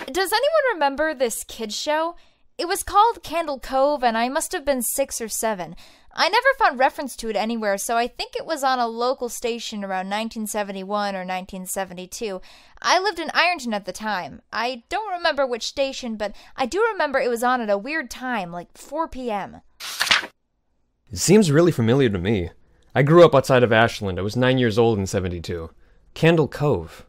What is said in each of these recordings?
Does anyone remember this kids show? It was called Candle Cove, and I must have been 6 or 7. I never found reference to it anywhere, so I think it was on a local station around 1971 or 1972. I lived in Ironton at the time. I don't remember which station, but I do remember it was on at a weird time, like 4 p.m. It seems really familiar to me. I grew up outside of Ashland. I was 9 years old in 72. Candle Cove.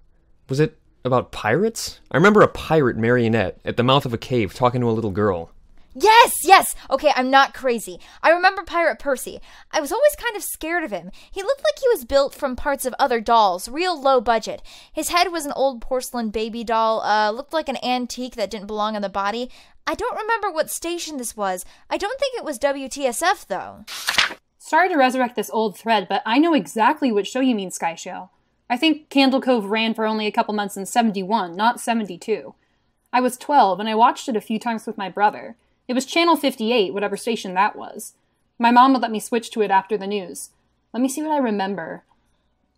Was it about pirates? I remember a pirate marionette at the mouth of a cave talking to a little girl. Yes! Okay, I'm not crazy. I remember Pirate Percy. I was always kind of scared of him. He looked like he was built from parts of other dolls, real low budget. His head was an old porcelain baby doll, looked like an antique that didn't belong on the body. I don't remember what station this was. I don't think it was WTSF, though. Sorry to resurrect this old thread, but I know exactly which show you mean, Sky Show. I think Candle Cove ran for only a couple months in 71, not 72. I was 12, and I watched it a few times with my brother. It was Channel 58, whatever station that was. My mom would let me switch to it after the news. Let me see what I remember.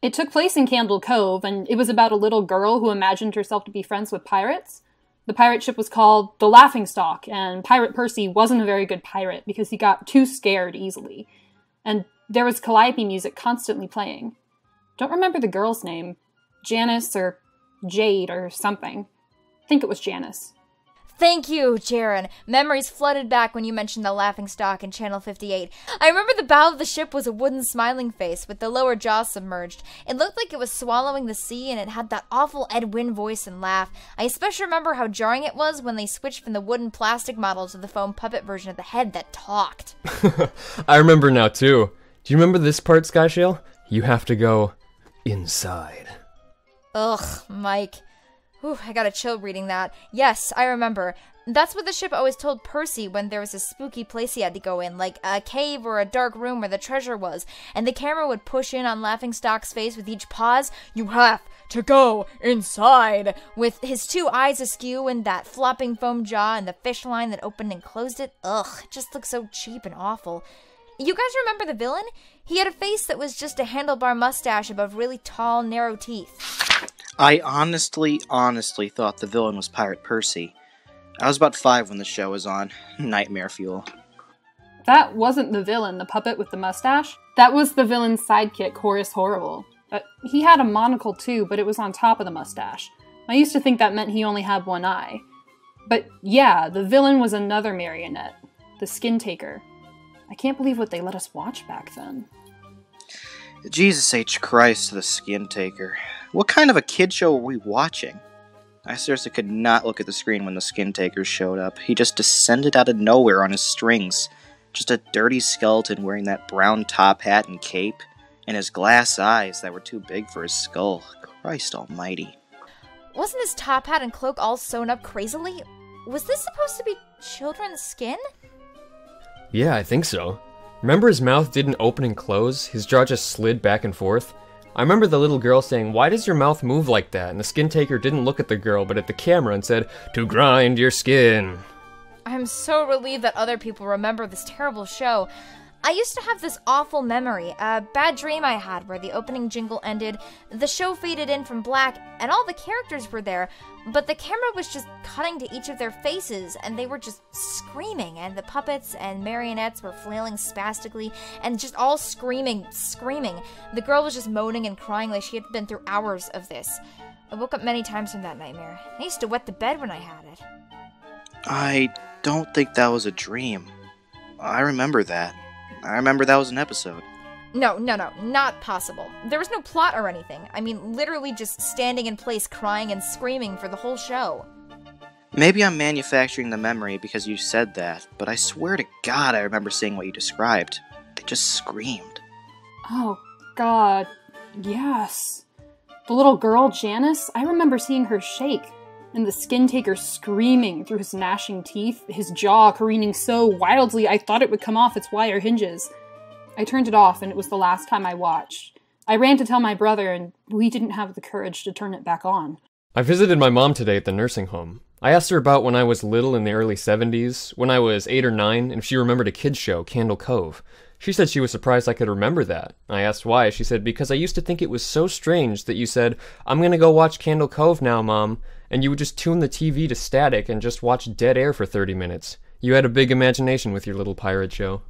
It took place in Candle Cove, and it was about a little girl who imagined herself to be friends with pirates. The pirate ship was called the Laughingstock, and Pirate Percy wasn't a very good pirate because he got too scared easily. And there was calliope music constantly playing. Don't remember the girl's name. Janice or Jade or something. I think it was Janice. Thank you, Jaren. Memories flooded back when you mentioned the Laughingstock in Channel 58. I remember the bow of the ship was a wooden smiling face with the lower jaw submerged. It looked like it was swallowing the sea, and it had that awful Ed Wynn voice and laugh. I especially remember how jarring it was when they switched from the wooden plastic model to the foam puppet version of the head that talked. I remember now, too. Do you remember this part, Skyshale? You have to go inside. Ugh, Mike. Ooh, I got a chill reading that. Yes, I remember. That's what the ship always told Percy when there was a spooky place he had to go in, like a cave or a dark room where the treasure was, and the camera would push in on Laughingstock's face with each pause. You have to go inside! With his 2 eyes askew and that flopping foam jaw and the fish line that opened and closed it. Ugh, it just looked so cheap and awful. You guys remember the villain? He had a face that was just a handlebar mustache above really tall, narrow teeth. I honestly thought the villain was Pirate Percy. I was about 5 when the show was on. Nightmare fuel. That wasn't the villain, the puppet with the mustache. That was the villain's sidekick, Horace Horrible. He had a monocle too, but it was on top of the mustache. I used to think that meant he only had 1 eye. But yeah, the villain was another marionette. The Skin Taker. I can't believe what they let us watch back then. Jesus H. Christ, the Skin Taker. What kind of a kid show were we watching? I seriously could not look at the screen when the Skin Taker showed up. He just descended out of nowhere on his strings. Just a dirty skeleton wearing that brown top hat and cape, and his glass eyes that were too big for his skull. Christ almighty. Wasn't his top hat and cloak all sewn up crazily? Was this supposed to be children's skin? Yeah, I think so. Remember his mouth didn't open and close? His jaw just slid back and forth? I remember the little girl saying, "Why does your mouth move like that?" And the Skin Taker didn't look at the girl, but at the camera and said, "To grind your skin." I'm so relieved that other people remember this terrible show. I used to have this awful memory, a bad dream I had where the opening jingle ended, the show faded in from black, and all the characters were there, but the camera was just cutting to each of their faces, and they were just screaming, and the puppets and marionettes were flailing spastically, and just all screaming. The girl was just moaning and crying like she had been through hours of this. I woke up many times from that nightmare. I used to wet the bed when I had it. I don't think that was a dream. I remember that. I remember that was an episode. No, not possible. There was no plot or anything. I mean, literally just standing in place crying and screaming for the whole show. Maybe I'm manufacturing the memory because you said that, but I swear to God I remember seeing what you described. They just screamed. Oh, God. Yes. The little girl, Janice, I remember seeing her shake, and the Skin Taker screaming through his gnashing teeth, his jaw careening so wildly I thought it would come off its wire hinges. I turned it off, and it was the last time I watched. I ran to tell my brother, and we didn't have the courage to turn it back on. I visited my mom today at the nursing home. I asked her about when I was little in the early 70s, when I was 8 or 9, and if she remembered a kid's show, Candle Cove. She said she was surprised I could remember that. I asked why. She said, because I used to think it was so strange that you said, "I'm gonna go watch Candle Cove now, Mom," and you would just tune the TV to static and just watch dead air for 30 minutes. You had a big imagination with your little pirate show.